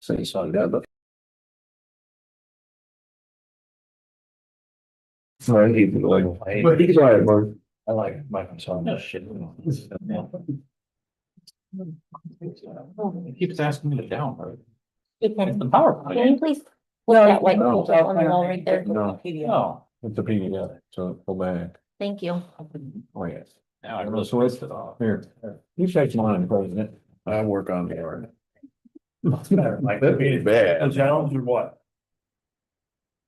So you saw that, but. Right, he's like, but he's right, Mark. I like Microsoft. No shit. He keeps asking me to download. It's the PowerPoint. Can you please put that white page up on the wall right there? No, it's a PDF, so go back. Thank you. Oh, yes. Now I really switched it off. Here, you take mine, President. I work on the art. Like that'd be bad. A challenge or what?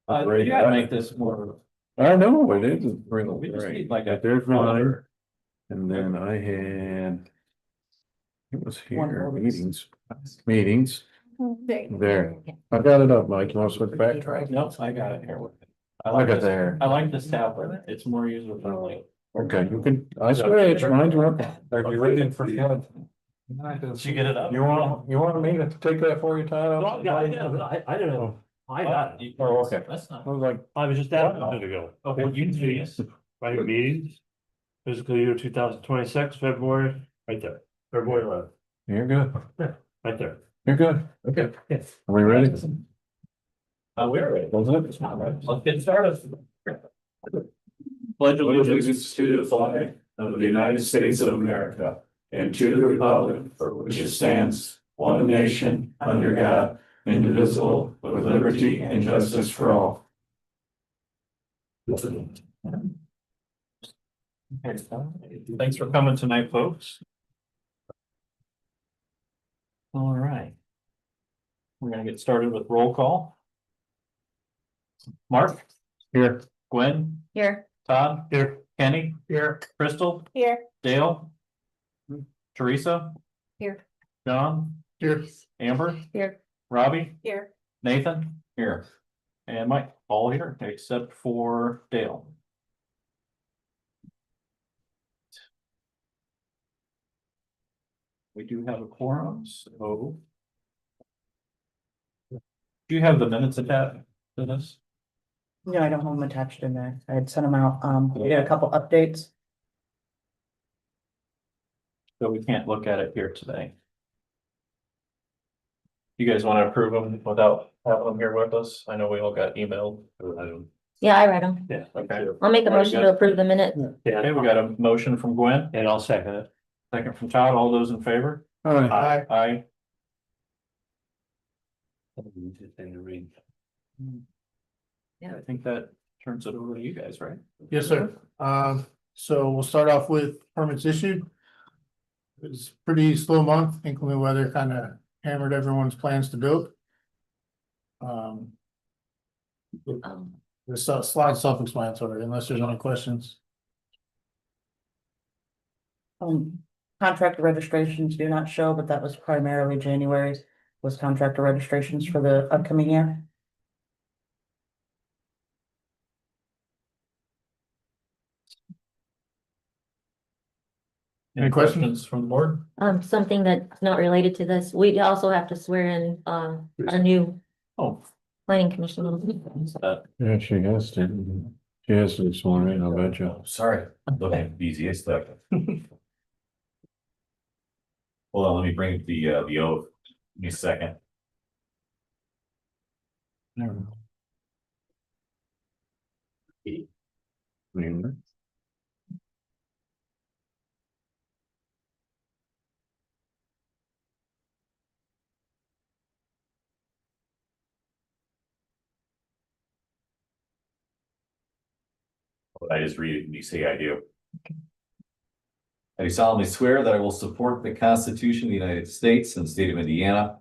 You gotta make this more. I know, it is really great. Like there's mine. And then I had. It was here, meetings, there. I got it up, Mike. You want to switch back? Nope, I got it here. I like it there. I like this tablet. It's more user friendly. Okay, you can, I switch, mine's up. Are you waiting for Did you get it up? You want me to take that for you, Todd? I don't know. I got it. Oh, okay. That's not. I was like, I was just at it a minute ago. Okay. You do this. Right, meetings. Fiscal year 2026, February, right there. February 11th, you're good. right there. You're good. Okay. Yes. Are we ready? We're ready. Wasn't it? Let's get started. Pledge Allegiance to the flag of the United States of America and to the republic for which it stands, one nation, under God, indivisible, with liberty and justice for all. Thanks for coming tonight, folks. All right. We're gonna get started with roll call. Mark? Here. Gwen? Here. Todd? Here. Kenny? Here. Crystal? Here. Dale? Teresa? Here. John? Here. Amber? Here. Robbie? Here. Nathan? Here. And Mike, all here except for Dale. We do have a quorum, so. Do you have the minutes attached to this? No, I don't have them attached in there. I had sent them out. We did a couple updates. So we can't look at it here today. You guys want to approve them without having them here with us? I know we all got emailed. Yeah, I read them. Yeah, okay. I'll make a motion to approve the minute. Okay, we got a motion from Gwen. And I'll second it. Second from Todd. All those in favor? All right. Aye. Yeah, I think that turns it over to you guys, right? Yes, sir. So we'll start off with permits issued. It was a pretty slow month. Inclement weather kind of hammered everyone's plans to build. The slide self-explanatory unless there's any questions. Contractor registrations do not show, but that was primarily January was contractor registrations for the upcoming year. Any questions from the board? Something that's not related to this. We also have to swear in, a new Oh, planning commission. Yeah, she has to. She has to be sworn in, I bet you. Sorry, I'm looking at the easiest stuff. Hold on, let me bring the oath. Give me a second. I just read it and you say I do. I do solemnly swear that I will support the Constitution of the United States and the state of Indiana.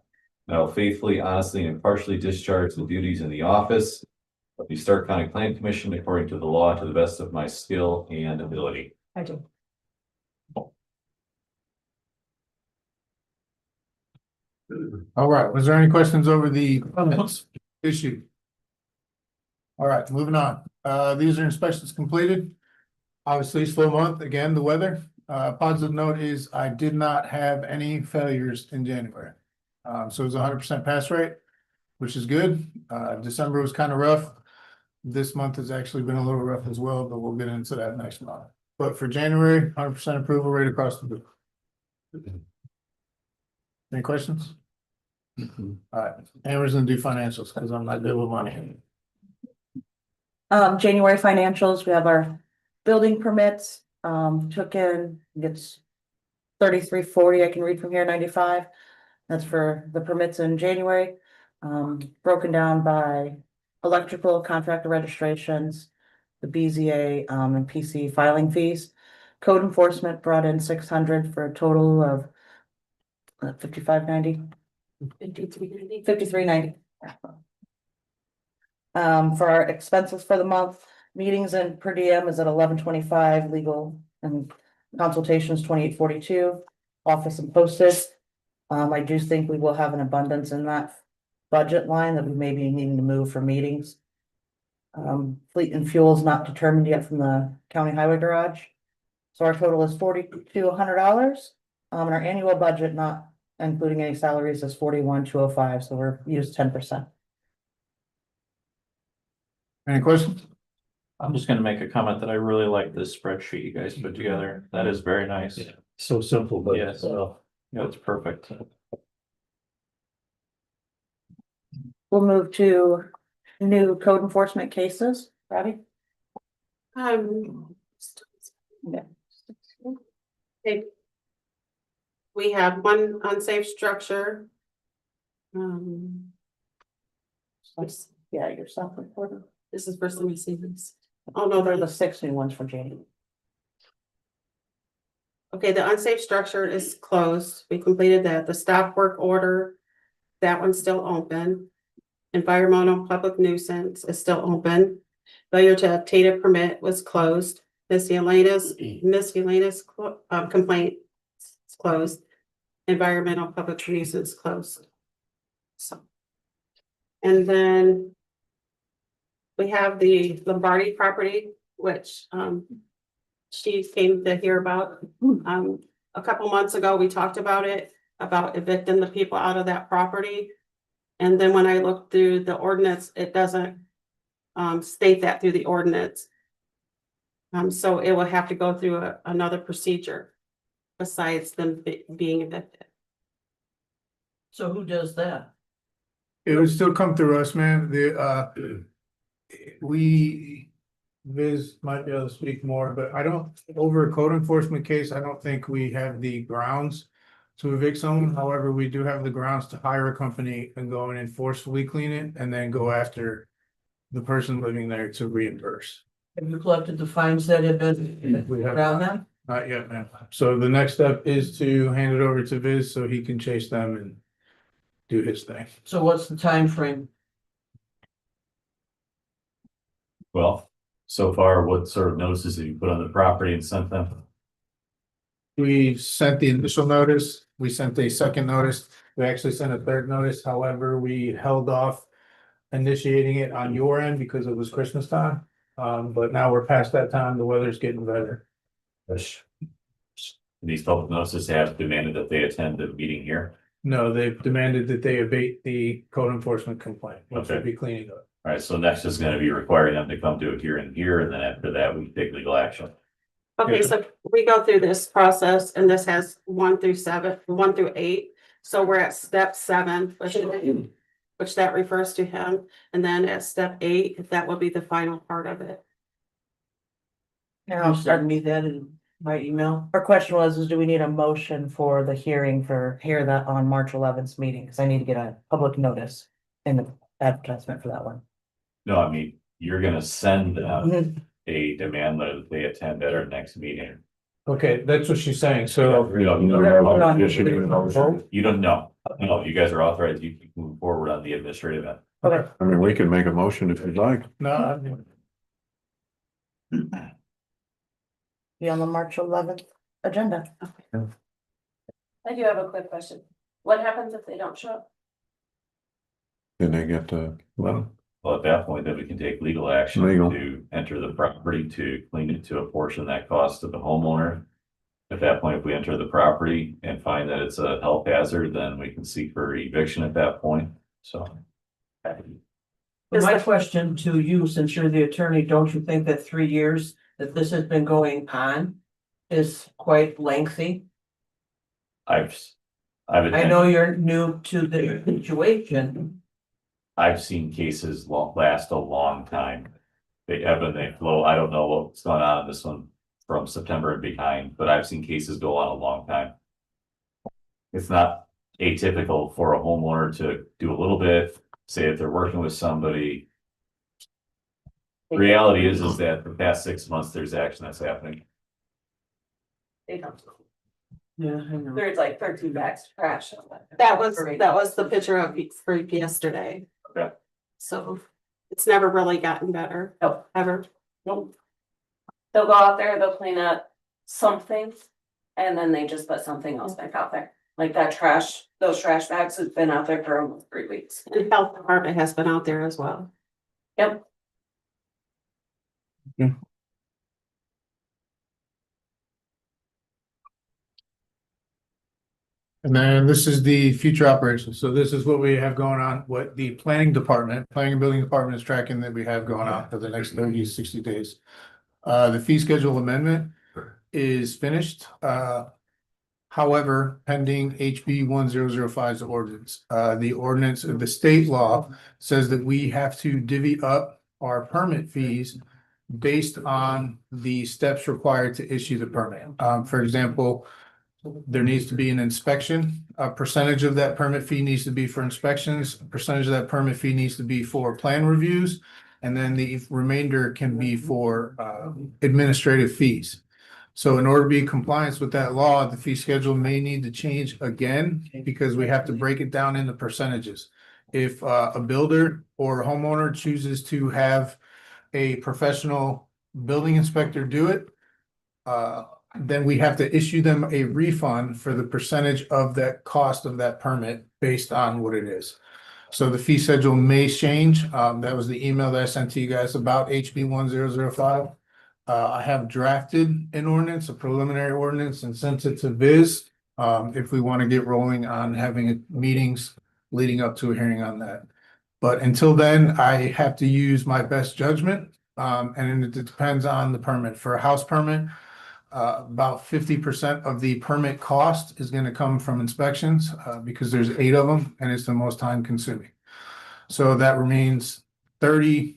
And I will faithfully, honestly, and impartially discharge the duties in the office of the Starke County Planning Commission according to the law to the best of my skill and ability. I do. All right, was there any questions over the permits issued? All right, moving on. These are inspections completed. Obviously, slow month, again, the weather. Positive note is I did not have any failures in January. So it was 100% pass rate, which is good. December was kind of rough. This month has actually been a little rough as well, but we'll get into that next month. But for January, 100% approval rate across the board. Any questions? Alright, Amber's gonna do financials, cause I'm not good with money. January financials, we have our building permits, took in, it's 3340, I can read from here, 95. That's for the permits in January, broken down by electrical contractor registrations, the BZA, and PC filing fees. Code enforcement brought in 600 for a total of 5590. 5390. For our expenses for the month, meetings and per diem is at 1125, legal and consultations 2842, office and postage. I do think we will have an abundance in that budget line that we may be needing to move for meetings. Fleet and fuel is not determined yet from the county highway garage. So our total is $4,200. And our annual budget, not including any salaries, is 41,205, so we're used 10%. Any questions? I'm just gonna make a comment that I really like this spreadsheet you guys put together. That is very nice. Yeah. So simple, but. Yes. Yeah, it's perfect. We'll move to new code enforcement cases. Robbie? Yeah. Okay. We have one unsafe structure. Yeah, your self-reported. This is first, let me see this. Oh, no, They're they're the 6 new ones for January. okay, the unsafe structure is closed. We completed that. The stop work order, that one's still open. Environmental public nuisance is still open. Failure to obtain a permit was closed. Miscellaneous complaint is closed. Environmental public nuisance closed. So. And then we have the Lombardi property, which she came to hear about. A couple months ago, we talked about it, about evicting the people out of that property. And then when I looked through the ordinance, it doesn't state that through the ordinance. So it will have to go through another procedure besides them being evicted. So who does that? It would still come through us, man. Viz might be able to speak more, but I don't, over a code enforcement case, I don't think we have the grounds to evict someone. However, we do have the grounds to hire a company and go in and forcefully clean it and then go after the person living there to reimburse. Have you collected the fines that have been We have around them? not yet, man. So the next step is to hand it over to Viz so he can chase them and do his thing. So what's the time frame? Well, so far, what sort of notices have you put on the property and sent them? We sent the initial notice, we sent a second notice, we actually sent a third notice, however, we held off initiating it on your end because it was Christmas time. But now we're past that time, the weather's getting better. These public notices have demanded that they attend the meeting here. No, they've demanded that they abate the code enforcement complaint, which would Okay. be cleaning up. All right, so next is gonna be requiring them to come to a hearing here, and then after that, we take legal action. Okay, so we go through this process and this has 1 through 8. So we're at step 7, which that refers to him. And then at step 8, that will be the final part of it. I'll send me that in my email. Our question was, do we need a motion for the hearing hear that on March 11th meeting? Because I need to get a public notice in the advertisement for that one. No, I mean, you're gonna send them Mhm. a demand that they attend at our next meeting. Okay, that's what she's saying, so. You don't know. You don't know. No, you guys are authorized, you can move forward on the administrative end. Okay. I mean, we can make a motion if you'd like. No, Be on the March 11th agenda. I do have a quick question. What happens if they don't show up? Then they get well, Well, at that point, then we can take legal action Legal. to enter the property, to clean it, to apportion that cost to the homeowner. At that point, if we enter the property and find that it's a health hazard, then we can seek for eviction at that point, so. But my question to you, since you're the attorney, don't you think that 3 years that this has been going on is quite lengthy? I've I know you're new to the situation. I've seen cases last a long time. They ebb and they flow. I don't know what's going on in this one from September and behind, but I've seen cases go on a long time. It's not atypical for a homeowner to do a little bit, say if they're working with somebody. Reality is that for the past 6 months, there's action that's happening. They don't. Yeah, I know. There's like 13 bags of trash. That was the picture of for yesterday. Okay. So it's never really gotten better. Nope. Ever. Nope. They'll go out there, they'll clean up something, and then they just put something else back out there. Like that trash, those trash bags have been out there for almost 3 weeks. And health department has been out there as well. Yep. And then this is the future operations. So this is what we have going on, what the planning and building department is tracking that we have going on for the next 30 to 60 days. The fee schedule amendment is finished. However, pending HB 1005's ordinance. The ordinance of the state law says that we have to divvy up our permit fees based on the steps required to issue the permit. For example, there needs to be an inspection. A percentage of that permit fee needs to be for inspections. A percentage of that permit fee needs to be for plan reviews. And then the remainder can be for administrative fees. So in order to be in compliance with that law, the fee schedule may need to change again because we have to break it down into percentages. If a builder or a homeowner chooses to have a professional building inspector do it, then we have to issue them a refund for the percentage of that cost of that permit based on what it is. So the fee schedule may change. That was the email that I sent to you guys about HB 1005. I have drafted an ordinance, a preliminary ordinance, and sent it to Viz. If we want to get rolling on having meetings leading up to a hearing on that. But until then, I have to use my best judgment. And it depends on the permit. For a house permit, about 50% of the permit cost is going to come from inspections because there's 8 of them and it's the most time consuming. So that remains 30%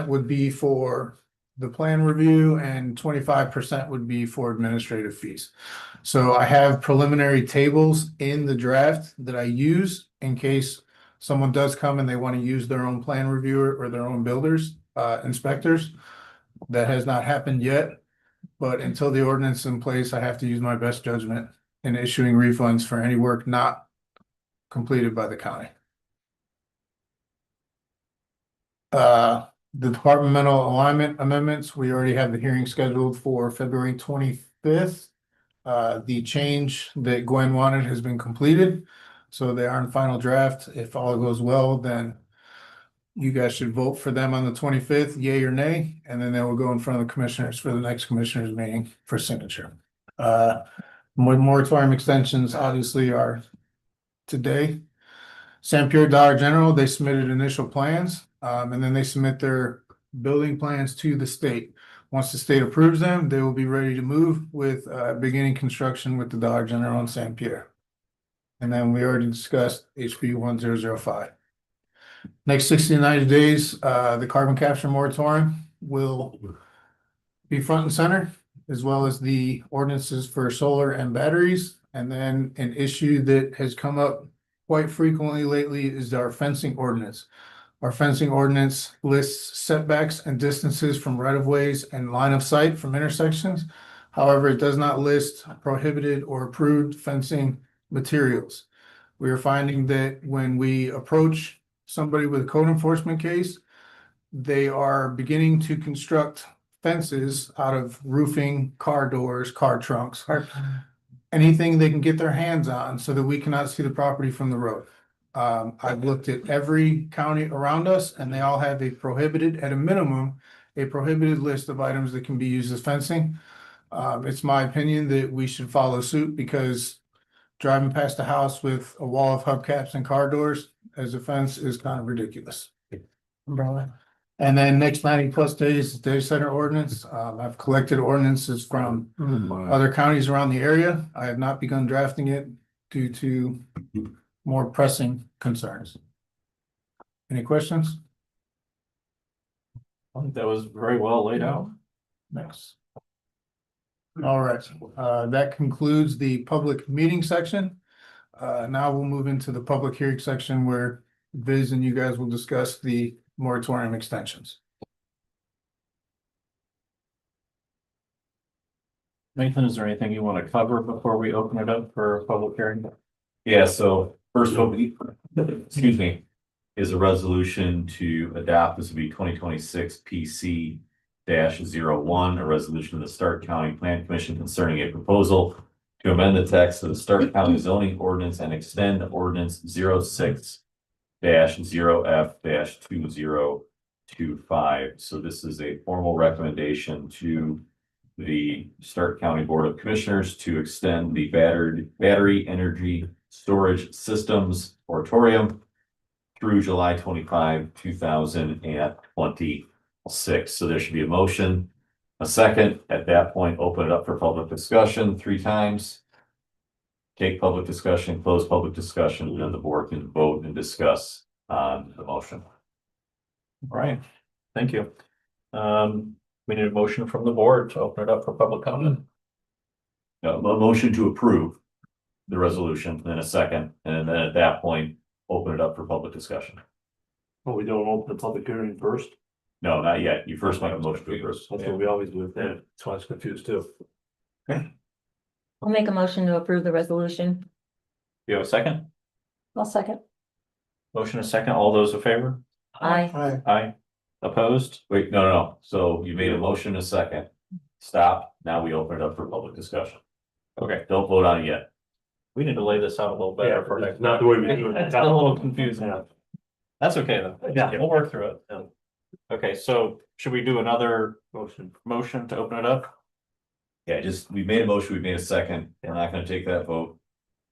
would be for the plan review and 25% would be for administrative fees. So I have preliminary tables in the draft that I use in case someone does come and they want to use their own plan reviewer or their own builders, inspectors. That has not happened yet. But until the ordinance is in place, I have to use my best judgment in issuing refunds for any work not completed by the county. The departmental alignment amendments, we already have the hearing scheduled for February 25th. The change that Gwen wanted has been completed, so they are in final draft. If all goes well, then you guys should vote for them on the 25th, yay or nay, and then they will go in front of the commissioners for the next commissioners meeting for signature. Moratorium extensions obviously are today. Sanpure Dollar General, they submitted initial plans, and then they submit their building plans to the state. Once the state approves them, they will be ready to move with beginning construction with the Dollar General in Sanpure. And then we already discussed HB 1005. Next 60 to 90 days, the carbon capture moratorium will be front and center, as well as the ordinances for solar and batteries. And then an issue that has come up quite frequently lately is our fencing ordinance. Our fencing ordinance lists setbacks and distances from right-of-ways and line of sight from intersections. However, it does not list prohibited or approved fencing materials. We are finding that when we approach somebody with a code enforcement case, they are beginning to construct fences out of roofing, car doors, car trunks, anything they can get their hands on so that we cannot see the property from the road. I've looked at every county around us and they all have a prohibited, at a minimum, a prohibited list of items that can be used as fencing. It's my opinion that we should follow suit because driving past a house with a wall of hubcaps and car doors as a fence is kind of ridiculous. Umbrella. And then next 90+ days, data center ordinance. I've collected ordinances from other counties around the area. I have not begun drafting it due to more pressing concerns. Any questions? I think that was very well laid out. Next. All right, that concludes the public meeting section. Now we'll move into the public hearing section where Viz and you guys will discuss the moratorium extensions. Nathan, is there anything you want to cover before we open it up for a public hearing? Yeah, so first one, excuse me, is a resolution to adopt, this would be 2026 PC -01, a resolution of the Starke County Plan Commission concerning a proposal to amend the text of the Starke County zoning ordinance and extend ordinance 06-0F-2025. So this is a formal recommendation to the Starke County Board of Commissioners to extend the battery energy storage systems moratorium through July 25, 2026. So there should be a motion, a second. At that point, open it up for public discussion 3 times. Take public discussion, close public discussion, and then the board can vote and discuss on the motion. All right, thank you. We need a motion from the board to open it up for public comment. A motion to approve the resolution, then a second, and then at that point, open it up for public discussion. Well, we don't open the public hearing first. No, not yet. You first make a motion to approve. That's what we always do with that. That's why I was confused too. I'll make a motion to approve the resolution. You have a second? I'll second. Motion a second. All those in favor? Aye. Aye. Opposed? Wait, no. So you made a motion, a second. Stop. Now we open it up for public discussion. Okay, Don't vote on it yet. we need to lay this out a little better for next. Not the way we do it. It's a little confusing. That's okay though. Yeah. We'll work through it. Okay, so should we do another Motion. motion to open it up? Yeah, we made a motion, we made a second. We're not gonna take that vote.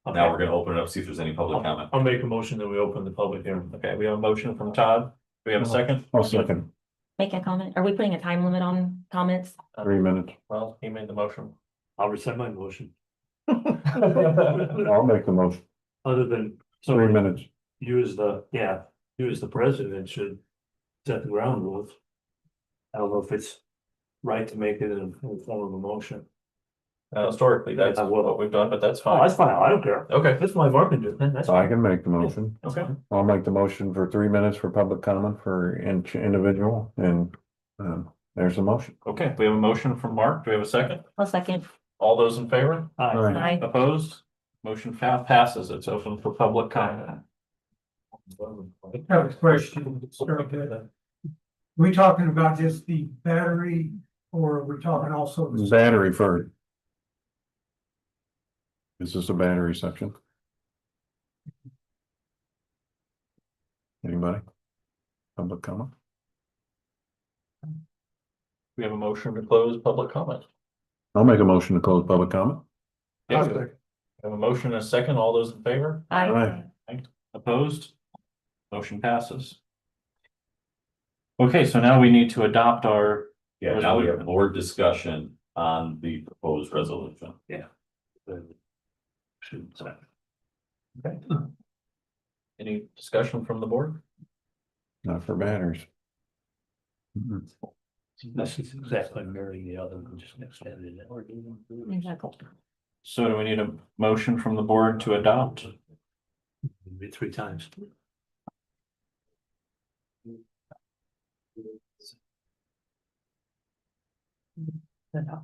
Now we're gonna open it up, see if there's any public comment. I'll make a motion that we open the public hearing. Okay, we have a motion from Todd. Do we have a second? I'll second. Make a comment. Are we putting a time limit on comments? 3 minutes. Well, he made the motion. I'll rescind my motion, I'll make the motion. other than, so 3 minutes. you as the president should set the ground rules. I don't know if it's right to make it in the form of a motion. Historically, that's I will. what we've done, but that's Oh, fine. that's fine, I don't care. Okay, That's my work to do, then that's I fine. can make the motion. okay. I'll make the motion for 3 minutes for public comment for each individual and there's a motion. Okay, we have a motion from Mark. Do we have a second? I'll second. All those in favor? Aye. Aye. Opposed? Motion passes. It's open for public comment. I have a question. We talking about just the battery or are we talking also? the- Battery first. Is this a battery section? Anybody? Public comment? We have a motion to close public comment. I'll make a motion to close public comment. Yes, we have a motion and a second. All those in favor? Aye. Opposed? Motion passes. Okay, so now we need to adopt our, Yeah, now we have board discussion on the proposed resolution. okay. Any discussion from the board? Not for batteries. This is exactly mirroring the other, one, just extended it. Exactly. So do we need a motion from the board to adopt? Maybe 3 times.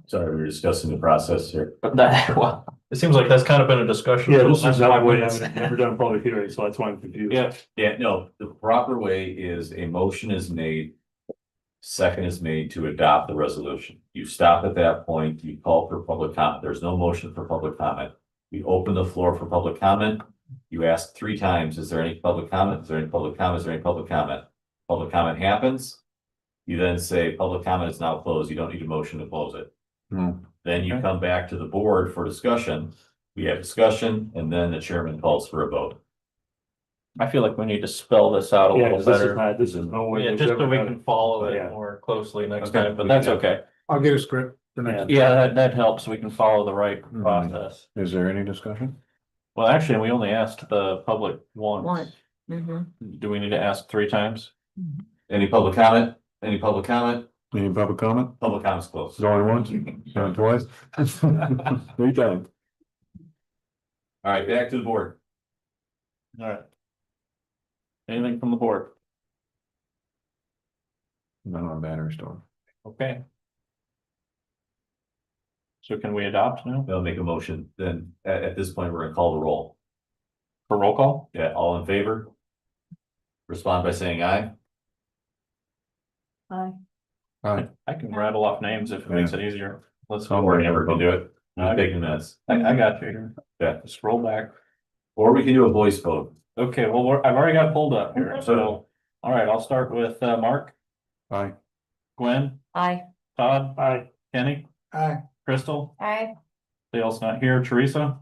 Sorry, we were discussing the process here. But that, well, it seems like that's kind of been a discussion. Yeah, for this the is last not 5 way, minutes. I've never done a public hearing, so that's why I'm confused. Yeah, Yeah, no, the proper way is a motion is made. Second is made to adopt the resolution. You stop at that point, you call for public comment. There's no motion for public comment. We open the floor for public comment. You ask 3 times, is there any public comment? Is there any public comment? Is there any public comment? Public comment happens. You then say, public comment is now closed. You don't need a motion to close it. Hmm. Then you Okay. come back to the board for discussion. We have discussion and then the chairman calls for a vote. I feel like we need to spell this out a Yeah, little 'cause this is better. not, this is no way. Yeah, we've just so ever we done can it. follow it Yeah. more closely next Okay. time, but that's okay. I'll get a script for next. Yeah, that helps. We can follow the right Mhm. process. Is there any discussion? Well, actually, we only asked the public once. Once. Mhm. Do we need to ask 3 times? Any public comment? Any public comment? Any public comment? Public comment's closed. Going once, going twice? 3 times. All right, back to the board. All right. Anything from the board? None on battery storm. Okay. So can we adopt now They'll make a motion, then at this point, we're gonna call the roll. for roll call? Yeah, all in favor? Respond by saying aye. Aye. I can rattle off names if it makes it easier. Let's go. Or never can do it. Not taking minutes. I got you here. Yeah. Scroll back. Or we can do a voice vote. Okay, well, I've already got pulled up here, so, all right, I'll start with, Mark. Aye. Gwen, Aye. Todd. Aye. Kenny, Aye. Crystal, Aye. Dale's not here, Teresa,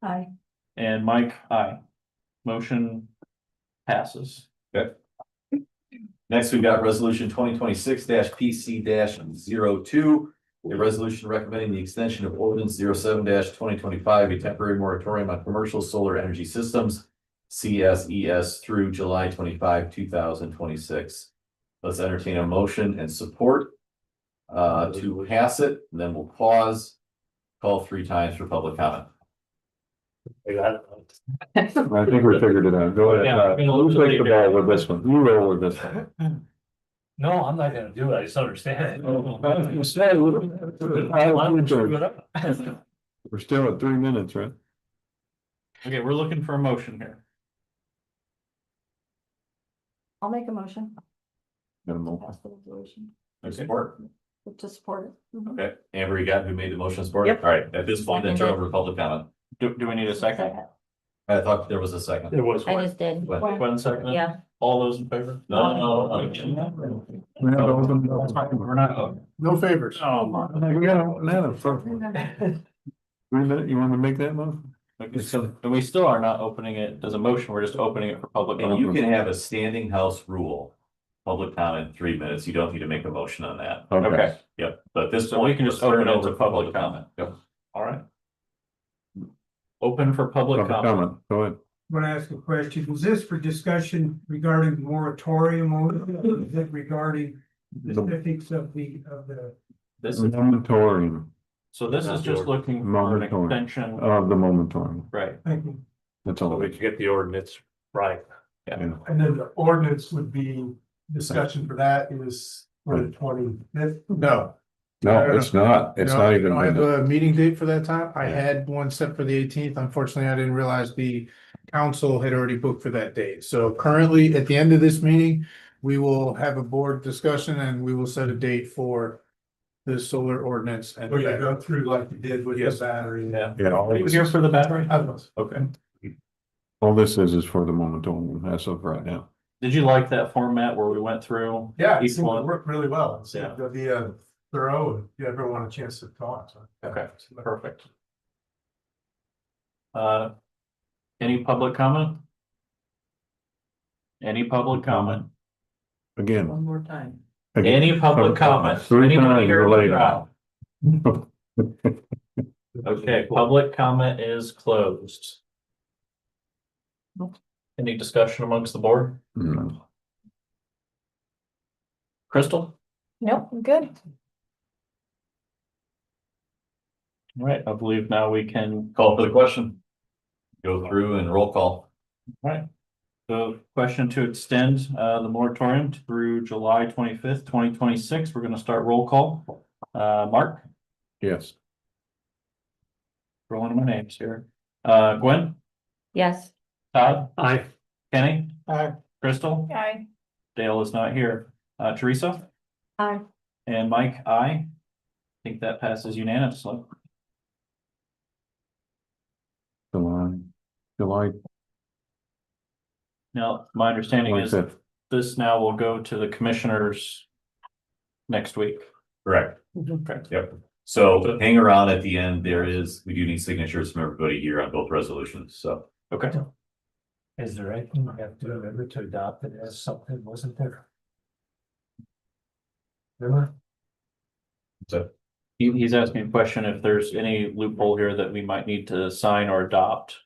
Aye. and Mike, aye. Motion passes. Okay. Next, we've got resolution 2026-PC-02. A resolution recommending the extension of ordinance 07-2025, a temporary moratorium on commercial solar energy systems, CSES through July 25, 2026. Let's entertain a motion and support to pass it, and then we'll pause, call 3 times for public comment. I got it. I think we figured it out. Go ahead. Yeah, Who's taking the ball with this one? You roll with this one. No, I'm not gonna do it, I just understand. We're still at 3 minutes, right? Okay, we're looking for a motion here. I'll make a motion. Minimal. Support. To support it. Okay, Amber, you got who made the motion support? Yep. All right, at this point, then turn over to public comment. Do we need a second? I thought there was a second. It was. I just did. Gwen. One second. Yeah. All those in favor? No. We're not. No favors. Oh. 3 minutes, you want to make that motion? Okay, so we still are not opening it as a motion, we're just opening it for public. And you comment. can have a standing house rule. Public comment 3 minutes. You don't need to make a motion on that. Okay, Yep, but this. so we can just open it over to public comment. Yep. All right. Open for public comment. I Go ahead. want to ask a question. Is this for discussion regarding moratorium or is it regarding the specifics of the? This is, Moratorium so this is just looking for an extension, of the moratorium. right? Thank you. That's all. We can get the ordinance right. Yeah. And then the ordinance would be, discussion for that is for the 25th. No. No, it's not. It's No, not I even. don't have a meeting date for that time. I Yeah. had one set for the 18th. Unfortunately, I didn't realize the council had already booked for that date. So currently, at the end of this meeting, we will have a board discussion and we will set a date for the solar ordinance. And We're gonna go through like we did with the battery. Yeah. Yeah, Are you here for the battery? I was. Okay. all this is for the moratorium as of right now. Did you like that format where we went through? Yeah, it Each seemed to one? work really well. It Yeah. seemed to be thorough and give everyone a chance to talk. So. Okay, perfect. Any public comment? Any public comment? Again. One more time. Any public comment? 3 Anybody times here in the later. crowd? Okay, public comment is closed. Any discussion amongst the board? No. Crystal? Nope, I'm good. All right, I believe now we can Call for the question. Go through and roll call. All right. The question to extend the moratorium through July 25th, 2026. We're gonna start roll call. Mark, Yes. rolling my names here. Gwen, Yes. Todd, Aye. Kenny, Aye. Crystal, Aye. Dale is not here. Teresa Aye. and Mike, I think that passes unanimously. July Now, my understanding is 25th. this now will go to the commissioners next week. Correct. Correct. Yep. So hang around at the end. We do need signatures from everybody here on both resolutions, so. Okay. Is there anything we have to remember to adopt it as something wasn't there? Remember? So He's asking a question if there's any loophole here that we might need to sign or adopt.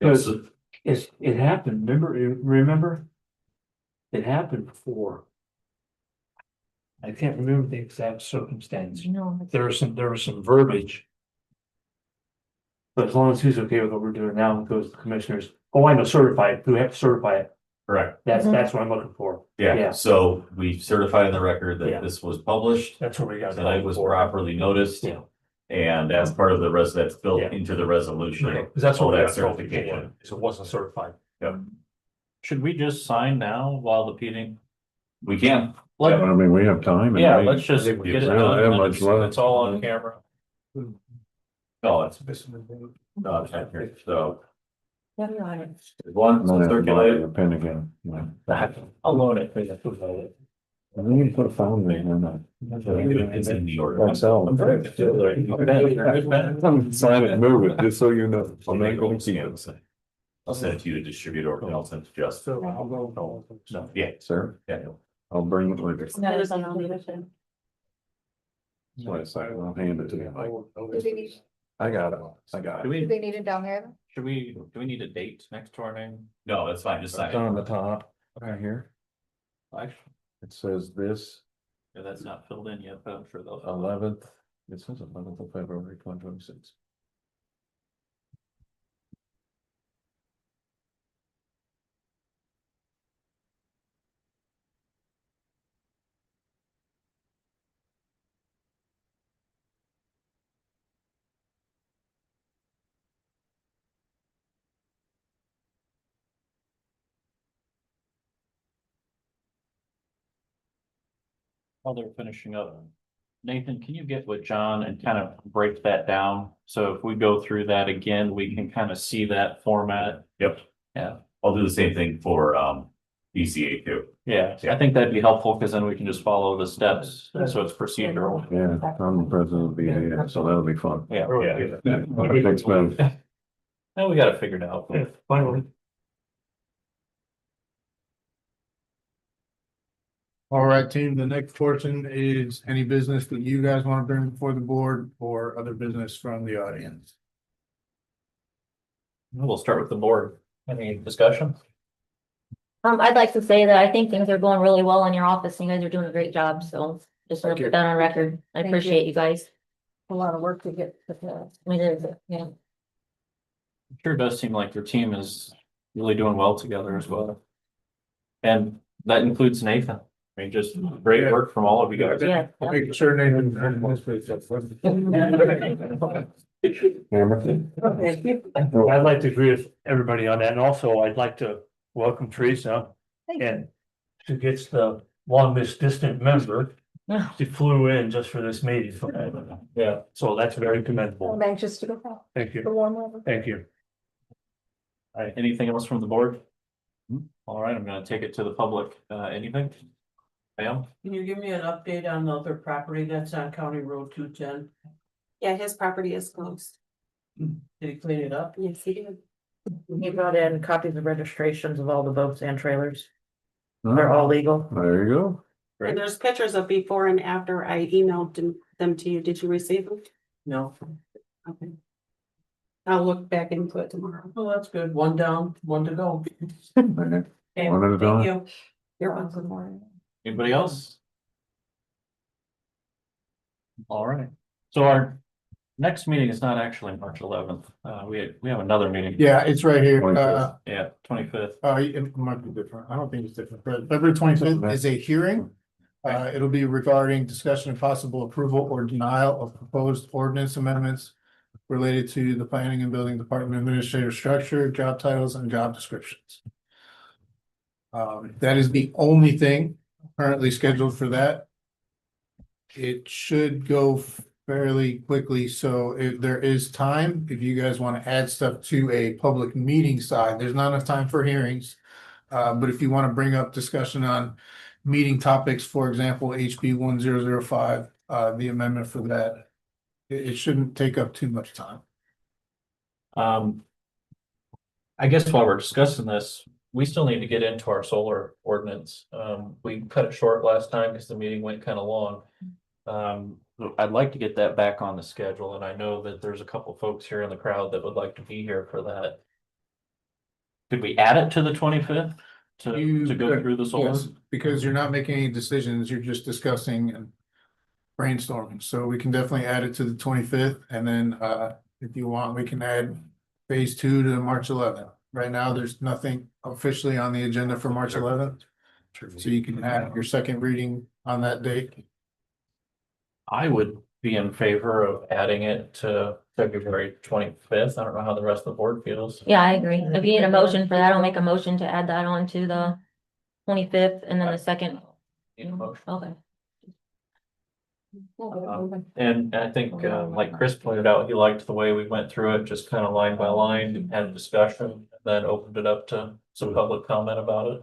Because it happened, remember? It happened before. I can't remember the exact circumstance. No. There was some verbiage. But as long as he's okay with what we're doing now, it goes to the commissioners. Oh, I know, certified. We have to certify it. Correct. That's what I'm looking for. Yeah, Yeah. so we certified in the record Yeah. that this was published, That's what we got. tonight was properly noticed. Yeah. And as part of the that's built Yeah. into the resolution. Okay, because that's all what we that got told before, certification. so it wasn't certified. Should we just sign now while the meeting? We can. Let- I mean, we have time. and Yeah, we- let's just I get think it we don't done, have and much it's left. all on camera. No, it's not here, so. Yeah, you're on it. There's one, I'm so gonna have to buy circulate. a pen again. Yeah. I'll loan it. And then you put a phone in there. It's in New York. Myself. I'm Sign it, and move it, just so you know. I'm not gonna keep it. I'll send it to you to distribute, or I'll send it to Justin. No, yeah, Sir, yeah. I'll bring it later. That is on the leadership. That's why I said I'll hand it to you. Do they need, I got it. I got Do it. do we, they need it down there? do we need a date next to our name? No, that's fine, just sign It's it. on the top, right here. Actually, It says this yeah, that's not filled in yet, but I'm sure they'll. 11th. It says 11th of February, 2026. While they're finishing up, Nathan, can you get with John and kind of break that down? So if we go through that again, we can kind of see that format. Yep. Yeah. I'll do the same thing for BCA too. Yeah, I think that'd be helpful because then we can just follow the steps. So it's procedural. Yeah, I'm the president of BA, so that'll be fun. Yeah. Thanks, man. Now we got it figured out. Yeah, finally. All right, team, the next portion is any business that you guys want to bring before the board or other business from the audience. We'll start with the board. Any discussion? I'd like to say that I think things are going really well in your office. and You guys are doing a great job, so just want Thank to you. put that on record. I Thank you. appreciate you guys. A lot of work to get to. I mean, it is, yeah. It sure does seem like your team is really doing well together as well. And that includes Nathan. I mean, just great work from all of you guys. Yeah. Making sure Nathan. I'd like to agree with everybody on that, and also I'd like to welcome Teresa. Thank you. And she gets the longest distant member. She flew in just for this meeting. Yeah, so that's very commendable. I'm anxious to go back. Thank The you, warm weather. thank you. All right, anything else from the board? All right, I'm gonna take it to the public. Anything? Ma'am? Can you give me an update on the other property that's on County Road 210? Yeah, his property is closed. Did he clean it up? Yes, he did. He brought in copies of registrations of all the boats and trailers. They're all legal. There you go. And there's pictures of before and after I emailed them to you. Did you receive them? No. Okay. I'll look back into it tomorrow. Oh, that's good. One down, one to go. Okay. Okay, One at a thank time. you. You're welcome. Anybody else? All right, so our next meeting is not actually March 11th. We have another meeting. Yeah, it's right here. 25th. Yeah, 25th. It might be different. I don't think it's different, but February 25th is a hearing. It'll be regarding discussion and possible approval or denial of proposed ordinance amendments related to the planning and building department administrative structure, job titles, and job descriptions. That is the only thing currently scheduled for that. It should go fairly quickly, so if there is time, if you guys want to add stuff to a public meeting side, there's not enough time for hearings. But if you want to bring up discussion on meeting topics, for example, HB 1005, the amendment for that, it shouldn't take up too much time. I guess while we're discussing this, we still need to get into our solar ordinance. We cut it short last time because the meeting went kind of long. I'd like to get that back on the schedule, and I know that there's a couple folks here in the crowd that would like to be here for that. Could we add it to the 25th to You go could, through the solar? yes, because you're not making any decisions, you're just discussing and brainstorming, so we can definitely add it to the 25th, and then, if you want, we can add phase 2 to March 11th. Right now, there's nothing officially on the agenda for March 11th, so you can add your second reading on that date. I would be in favor of adding it to February 25th. I don't know how the rest of the board feels. Yeah, I agree. If you need a motion for that, I'll make a motion to add that on to the 25th and then the second. Need a motion. Okay. And I think, like Chris pointed out, he liked the way we went through it, just kind of line by line, had a discussion, then opened it up to some public comment about it.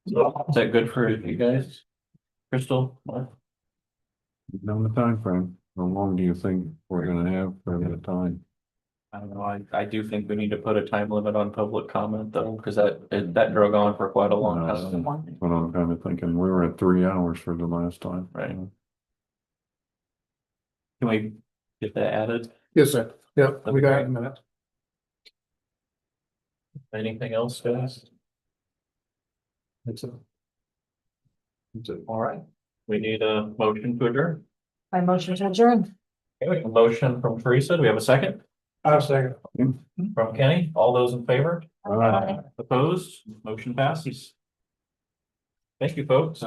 So is that good for you guys? Crystal? Down the time frame. How long do you think we're gonna have for that time? I don't know, I do think we need to put a time limit on public comment though, because that drug on for quite a long time. But I'm kind of thinking we were at 3 hours for the last time. Right. Can we get that added? Yes, sir. Yep, we got it in a minute. Anything else, guys? That's it. All right, we need a motion to adjourn. I motion to adjourn. Okay, we have a motion from Teresa. Do we have a second? I'll second. From Kenny. All those in favor? Aye. Opposed? Motion passes. Thank you, folks.